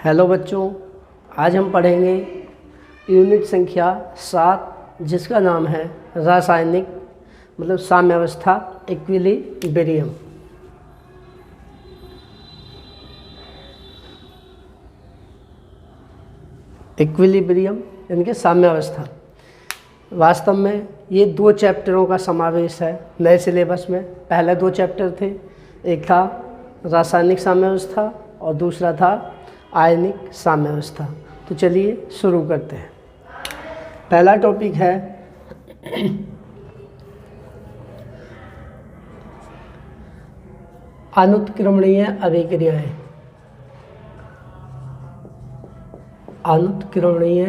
Hello बच्चों, आज हम पढ़ेंगे यूनिट संख्या 7 जिसका नाम है रासायनिक मतलब साम्यावस्था इक्विलिब्रियम। इक्विलिब्रियम यानी कि साम्यावस्था। वास्तव में ये 2 चैप्टरों का समावेश है नए सिलेबस में। पहले 2 चैप्टर थे, एक था रासायनिक साम्यावस्था और दूसरा था आयनिक साम्यावस्था। तो चलिए शुरू करते हैं। पहला टॉपिक है अनुत्क्रमणीय अभिक्रियाएं। अनुत्क्रमणीय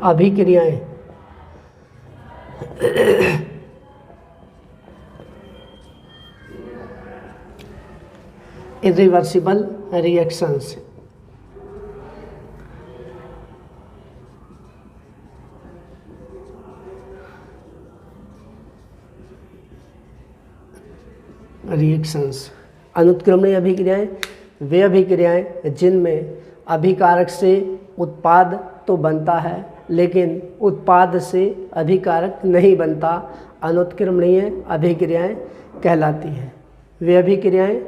अभिक्रियाएं इरिवर्सिबल रिएक्शंस। अनुत्क्रमणीय अभिक्रियाएं वे अभिक्रियाएं जिनमें अभिकारक से उत्पाद तो बनता है लेकिन उत्पाद से अभिकारक नहीं बनता, अनुत्क्रमणीय अभिक्रियाएं कहलाती हैं। वे अभिक्रियाएं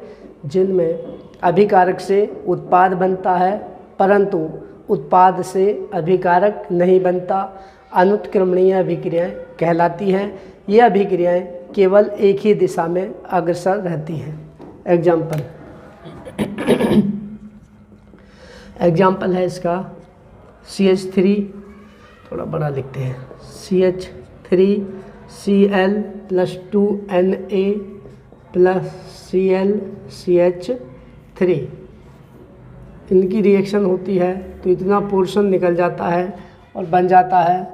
जिनमें अभिकारक से उत्पाद बनता है परंतु उत्पाद से अभिकारक नहीं बनता, अनुत्क्रमणीय अभिक्रियाएं कहलाती हैं। ये अभिक्रियाएं केवल एक ही दिशा में अग्रसर रहती हैं। एग्जाम्पल है इसका CH3, थोड़ा बड़ा लिखते हैं, CH3Cl + 2Na + ClCH3। इनकी रिएक्शन होती है तो इतना पोर्शन निकल जाता है और बन जाता है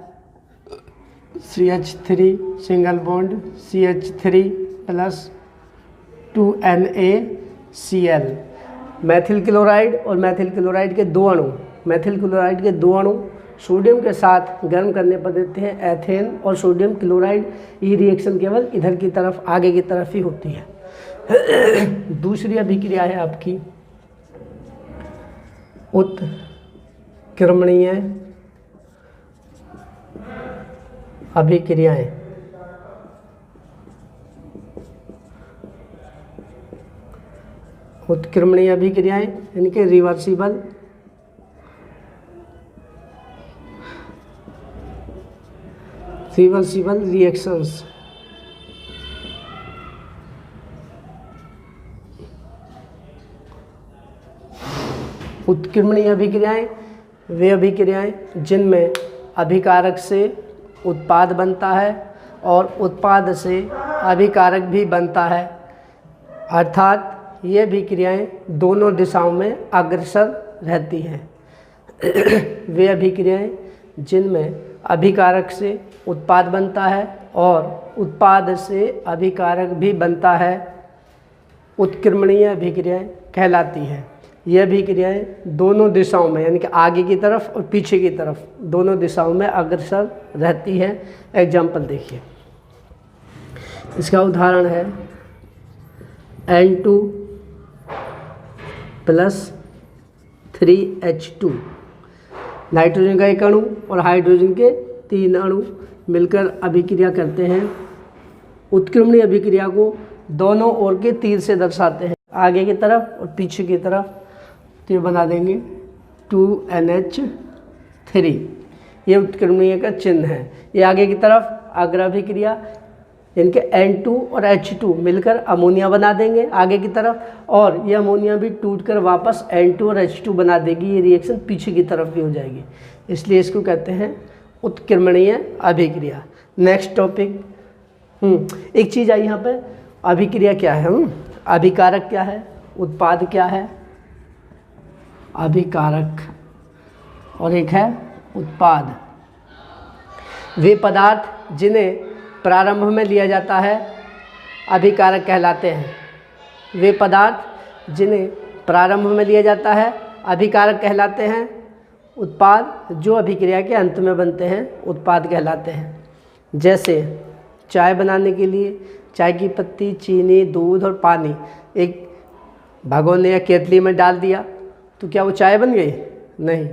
CH3 single bond CH3 + 2NaCl। Maithil chloride और मैथिल क्लोराइड के 2 अणु, मैथिल क्लोराइड के 2 अणु सोडियम के साथ गर्म करने पर देते हैं एथेन और सोडियम क्लोराइड। ये रिएक्शन केवल इधर की तरफ, आगे की तरफ ही होती है। दूसरी अभिक्रिया है आपकी उत्क्रमणीय अभिक्रियाएं। उत्क्रमणीय अभिक्रियाएं इनके रिवर्सिबल रिएक्शंस। उत्क्रमणीय अभिक्रियाएं वे अभिक्रियाएं जिनमें अभिकारक से उत्पाद बनता है और उत्पाद से अभिकारक भी बनता है, अर्थात ये अभिक्रियाएं दोनों दिशाओं में अग्रसर रहती हैं। वे अभिक्रियाएं जिनमें अभिकारक से उत्पाद बनता है और उत्पाद से अभिकारक भी बनता है, उत्क्रमणीय अभिक्रियाएं कहलाती हैं। ये अभिक्रियाएं दोनों दिशाओं में यानी कि आगे की तरफ और पीछे की तरफ दोनों दिशाओं में अग्रसर रहती है। एग्जाम्पल देखिए, इसका उदाहरण है N2 + 3H2। नाइट्रोजन का 1 अणु और हाइड्रोजन के 3 अणु मिलकर अभिक्रिया करते हैं। उत्क्रमणीय अभिक्रिया को दोनों ओर के तीर से दर्शाते हैं, आगे की तरफ और पीछे की तरफ। तो ये बना देंगे 2NH3। ये उत्क्रमणीय का चिन्ह है। ये आगे की तरफ अग्राभिक्रिया, इनके N2 और H2 मिलकर अमोनिया बना देंगे आगे की तरफ, और ये अमोनिया भी टूटकर वापस N2 और H2 बना देगी। ये रिएक्शन पीछे की तरफ भी हो जाएगी, इसलिए इसको कहते हैं उत्क्रमणीय अभिक्रिया। नेक्स्ट टॉपिक, एक चीज़ आई यहाँ पे, अभिक्रिया क्या है, अभिकारक क्या है, उत्पाद क्या है, अभिकारक और एक है उत्पाद। वे पदार्थ जिन्हें प्रारंभ में लिया जाता है अभिकारक कहलाते हैं। वे पदार्थ जिन्हें प्रारंभ में लिया जाता है अभिकारक कहलाते हैं। उत्पाद जो अभिक्रिया के अंत में बनते हैं उत्पाद कहलाते हैं। जैसे चाय बनाने के लिए चाय की पत्ती, चीनी, दूध और पानी एक भगोने या केतली में डाल दिया तो क्या वो चाय बन गई? नहीं,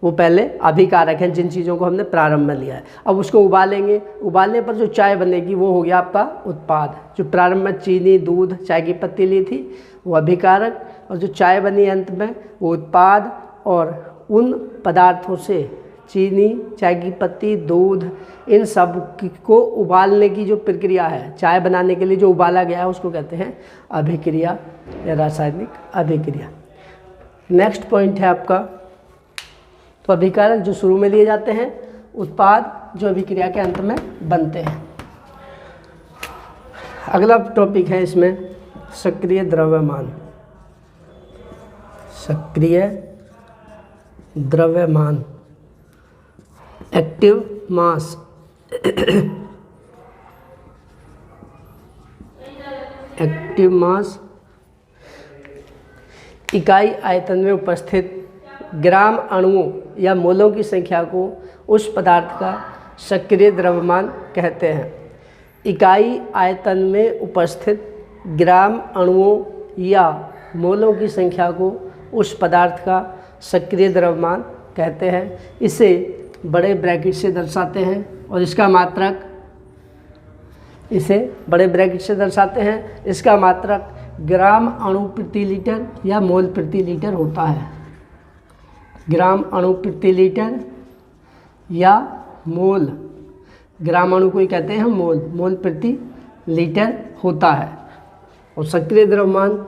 वो पहले अभिकारक हैं जिन चीज़ों को हमने प्रारंभ में लिया है। अब उसको उबालेंगे, उबालने पर जो चाय बनेगी वो हो गया आपका उत्पाद। जो प्रारंभ में चीनी, दूध, चाय की पत्ती ली थी वो अभिकारक, और जो चाय बनी अंत में वो उत्पाद। और उन पदार्थों से चीनी, चाय की पत्ती, दूध, इन सब को उबालने की जो प्रक्रिया है, चाय बनाने के लिए जो उबाला गया है उसको कहते हैं अभिक्रिया या रासायनिक अभिक्रिया। नेक्स्ट पॉइंट है आपका, तो अभिकारक जो शुरू में लिए जाते हैं, उत्पाद जो अभिक्रिया के अंत में बनते हैं। अगला टॉपिक है इसमें सक्रिय द्रव्यमान। सक्रिय द्रव्यमान, एक्टिव मास। एक्टिव मास इकाई आयतन में उपस्थित ग्राम अणुओं या मोलों की संख्या को उस पदार्थ का सक्रिय द्रव्यमान कहते हैं। इकाई आयतन में उपस्थित ग्राम अणुओं या मोलों की संख्या को उस पदार्थ का सक्रिय द्रव्यमान कहते हैं। इसे बड़े ब्रैकेट से दर्शाते हैं और इसका मात्रक, इसे बड़े ब्रैकेट से दर्शाते हैं। इसका मात्रक ग्राम अणु प्रति लीटर या मोल प्रति लीटर होता है। ग्राम अणु प्रति लीटर या मोल, ग्राम अणु को ही कहते हैं मोल, मोल प्रति लीटर होता है। और सक्रिय द्रव्यमान,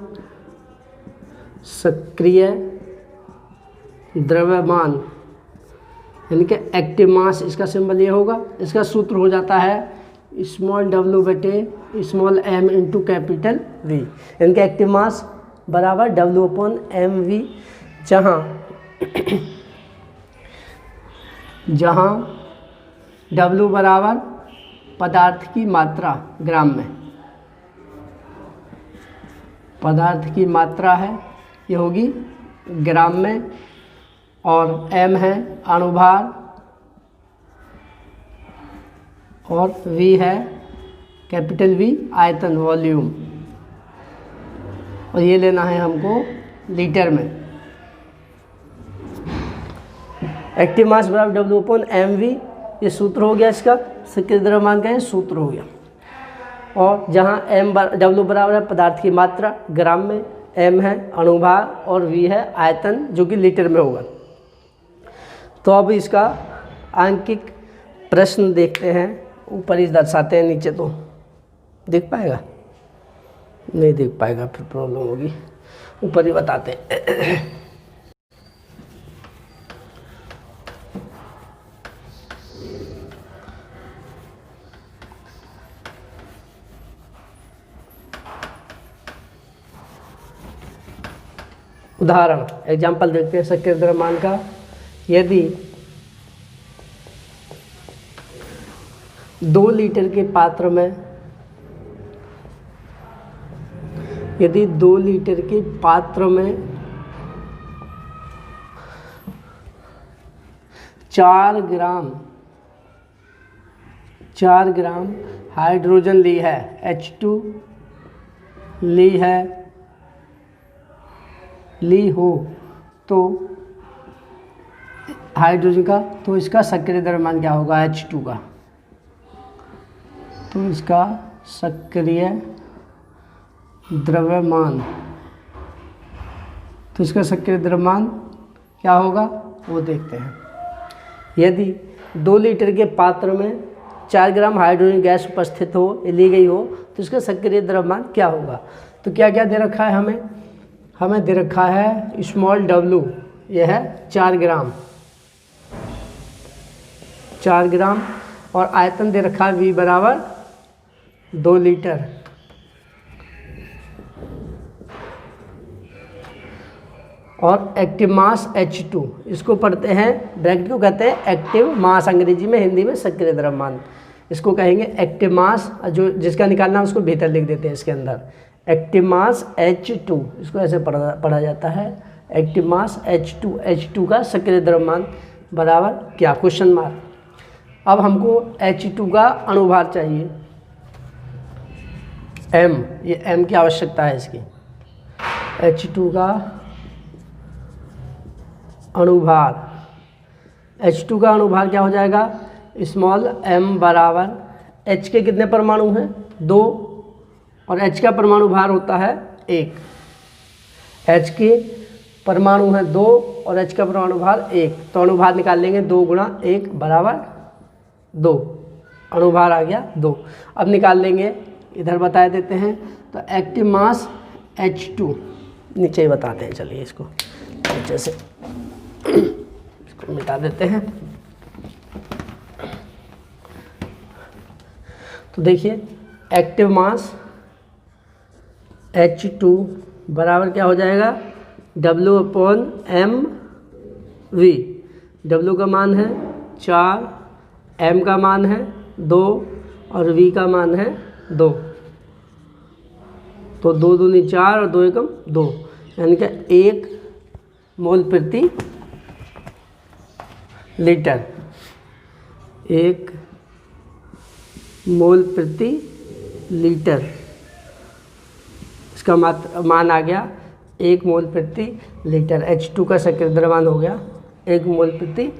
सक्रिय द्रव्यमान यानी कि एक्टिव मास, इसका सिंबल ये होगा। इसका सूत्र हो जाता है स्मॉल w बटे small m into capital V, यानी कि एक्टिव मास बराबर W/mv, जहाँ W बराबर पदार्थ की मात्रा ग्राम में, पदार्थ की मात्रा है ये होगी ग्राम में, और m है अणुभार, और V है कैपिटल V आयतन, वॉल्यूम, और ये लेना है हमको लीटर में। एक्टिव मास बराबर W/mv, ये सूत्र हो गया इसका, सक्रिय द्रव्यमान का ये सूत्र हो गया। और जहाँ W बराबर है पदार्थ की मात्रा ग्राम में, m है अणुभार, और V है आयतन जो कि लीटर में होगा। तो अब इसका आंकिक प्रश्न देखते हैं। ऊपर ही दर्शाते हैं, नीचे तो देख पाएगा? नहीं देख पाएगा, फिर प्रॉब्लम होगी। ऊपर ही बताते हैं। उदाहरण, एग्जाम्पल देखते हैं सक्रिय द्रव्यमान का। यदि 2 लीटर के पात्र में, यदि 2 लीटर के पात्र में 4 ग्राम हाइड्रोजन ली है, H2 ली हो, तो हाइड्रोजन का, तो इसका सक्रिय द्रव्यमान क्या होगा? H2 का। तो इसका सक्रिय द्रव्यमान, तो इसका सक्रिय द्रव्यमान क्या होगा वो देखते हैं। यदि 2 लीटर के पात्र में 4 ग्राम हाइड्रोजन गैस उपस्थित हो, ली गई हो, तो इसका सक्रिय द्रव्यमान क्या होगा? तो क्या क्या दे रखा है हमें दे रखा है स्मॉल w, यह है 4 ग्राम, और आयतन दे रखा है V बराबर 2 लीटर। और एक्टिव मास H2, इसको पढ़ते हैं, ब्रैकेट को कहते हैं एक्टिव मास, अंग्रेजी में, हिंदी में सक्रिय द्रव्यमान, इसको कहेंगे एक्टिव मास। जो जिसका निकालना है उसको भीतर लिख देते हैं इसके अंदर, एक्टिव मास H2, इसको ऐसे पढ़ा जाता है एक्टिव मास H2 का सक्रिय द्रव्यमान बराबर क्या? Question mark. अब हमको H2 का अणुभार चाहिए, m, ये m की आवश्यकता है इसकी। H2 का अणुभार, H2 का अणुभार क्या हो जाएगा, स्मॉल m बराबर H के कितने परमाणु हैं, 2, और H का परमाणु भार होता है 1। H के परमाणु हैं 2 और H का परमाणु भार 1, तो अणुभार निकाल लेंगे 2 गुणा 1 बराबर 2, अणुभार आ गया 2। अब निकाल लेंगे, इधर बता देते हैं, तो एक्टिव मास H2 नीचे ही बताते हैं, चलिए इसको नीचे से इसको मिटा देते हैं। तो देखिए एक्टिव मास H2 बराबर क्या हो जाएगा, W/mv। W का मान है 4, m का मान है 2 और v का मान है 2, तो 2 दूनी 4 और 2 एकम 2, यानी कि 1 मोल प्रति लीटर, 1 मोल प्रति लीटर, इसका मान आ गया 1 मोल प्रति लीटर। H2 का सक्रिय द्रव्यमान हो गया 1 मोल प्रति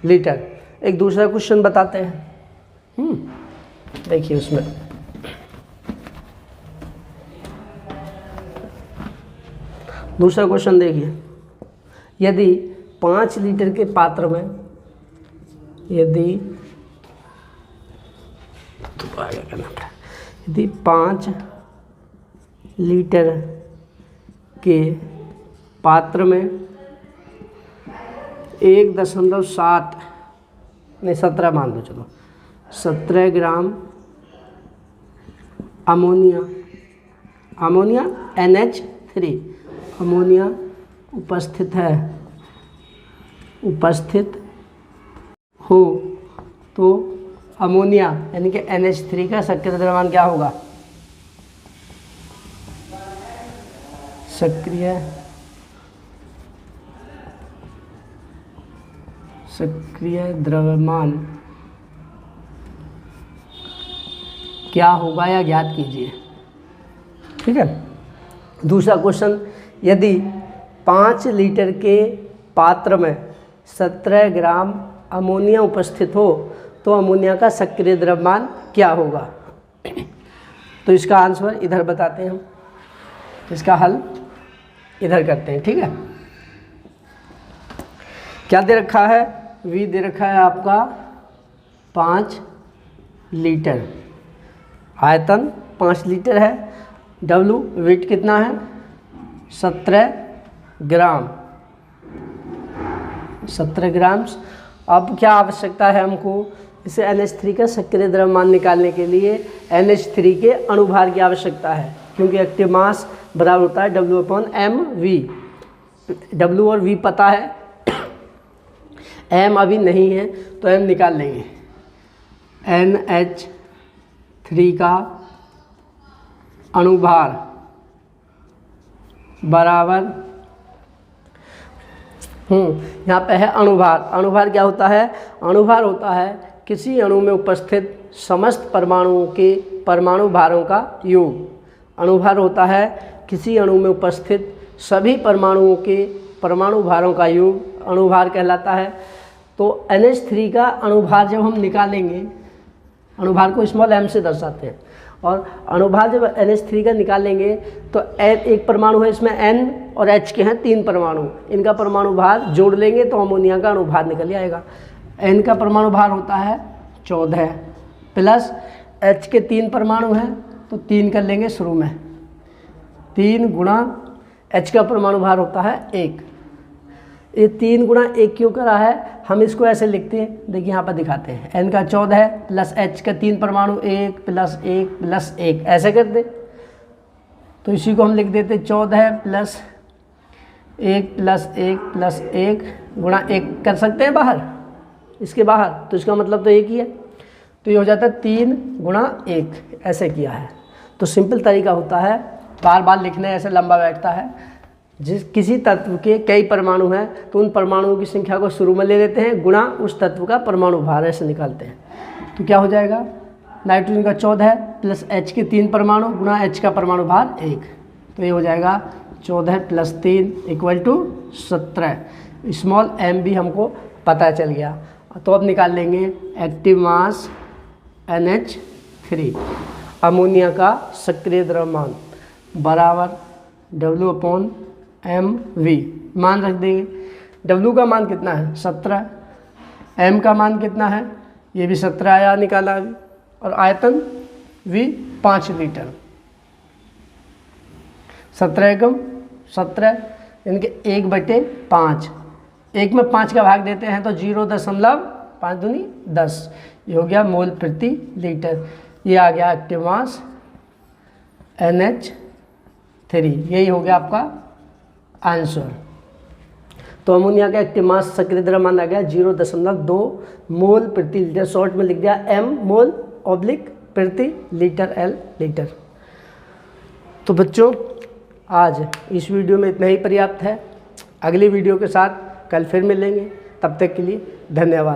लीटर। एक दूसरा क्वेश्चन बताते हैं, देखिए उसमें दूसरा क्वेश्चन देखिए, यदि 5 लीटर के पात्र में, यदि 5 लीटर के पात्र में 1.7 नहीं 17 मान दो, चलो 17 ग्राम अमोनिया NH3 अमोनिया उपस्थित हो, तो अमोनिया यानी कि NH3 का सक्रिय द्रव्यमान क्या होगा, सक्रिय द्रव्यमान क्या होगा या ज्ञात कीजिए। ठीक है। दूसरा क्वेश्चन, यदि 5 लीटर के पात्र में 17 ग्राम अमोनिया उपस्थित हो तो अमोनिया का सक्रिय द्रव्यमान क्या होगा। तो इसका आंसर इधर बताते हैं हम, इसका हल इधर करते हैं। ठीक है। क्या दे रखा है, V दे रखा है आपका 5 लीटर, आयतन 5 लीटर है, W वेट कितना है 17 ग्राम, 17 ग्राम्स। अब क्या आवश्यकता है हमको, इसे NH3 का सक्रिय द्रव्यमान निकालने के लिए NH3 के अणुभार की आवश्यकता है, क्योंकि एक्टिव मास बराबर होता है W/mv। W और V पता है, m अभी नहीं है तो m निकाल लेंगे। NH3 का अणुभार बराबर यहाँ पे है अणुभार। अणुभार क्या होता है, अणुभार होता है किसी अणु में उपस्थित समस्त परमाणुओं के परमाणु भारों का योग। अणुभार होता है किसी अणु में उपस्थित सभी परमाणुओं के परमाणु भारों का योग अणुभार कहलाता है। तो NH3 का अणुभार जब हम निकालेंगे, अणुभार को स्मॉल m से दर्शाते हैं, और अणुभार जब NH3 का निकालेंगे तो एक परमाणु है इसमें N और H के हैं 3 परमाणु, इनका परमाणु भार जोड़ लेंगे तो अमोनिया का अणुभार निकल आएगा। N का परमाणु भार होता है 14 प्लस H के 3 परमाणु हैं तो 3 कर लेंगे शुरू में, 3 गुणा H का परमाणु भार होता है 1। ये 3 गुणा 1 क्यों करा है, हम इसको ऐसे लिखते हैं, देखिए यहाँ पर दिखाते हैं। N का 14 प्लस H का 3 परमाणु 1 प्लस 1 प्लस 1 ऐसे कर दे, तो इसी को हम लिख देते 14 प्लस 1 प्लस 1 प्लस 1 गुणा 1 कर सकते हैं बाहर, इसके बाहर, तो इसका मतलब तो एक ही है, तो ये हो जाता है 3 गुणा 1 ऐसे किया है। तो सिंपल तरीका होता है, बार बार लिखने ऐसे लंबा बैठता है। किसी तत्व के कई परमाणु हैं तो उन परमाणुओं की संख्या को शुरू में ले लेते हैं गुणा उस तत्व का परमाणु भार ऐसे निकालते हैं। तो क्या हो जाएगा, नाइट्रोजन का 14 प्लस H के 3 परमाणु गुणा H का परमाणु भार 1, तो ये हो जाएगा 14 plus 3 equal to 17। Small m भी हमको पता चल गया। तो अब निकाल लेंगे एक्टिव मास NH3, अमोनिया का सक्रिय द्रव्यमान बराबर W/mv। मान रख देंगे। W का मान कितना है 17, m का मान कितना है, ये भी 17 आया निकाला अभी, और आयतन V 5 लीटर। 17 एकम 17 यानी कि 1/5, 1 में 5 का भाग देते हैं तो 0.5 दूनी 10, ये हो गया मोल प्रति लीटर। ये आ गया एक्टिव मास NH3, यही हो गया आपका आंसर। तो अमोनिया का एक्टिव मास सक्रिय द्रव्यमान आ गया 0.2 मोल प्रति लीटर, शॉर्ट में लिख दिया m मोल ऑब्लिक प्रति लीटर L लीटर। तो बच्चों आज इस वीडियो में इतना ही पर्याप्त है। अगली वीडियो के साथ कल फिर मिलेंगे, तब तक के लिए धन्यवाद।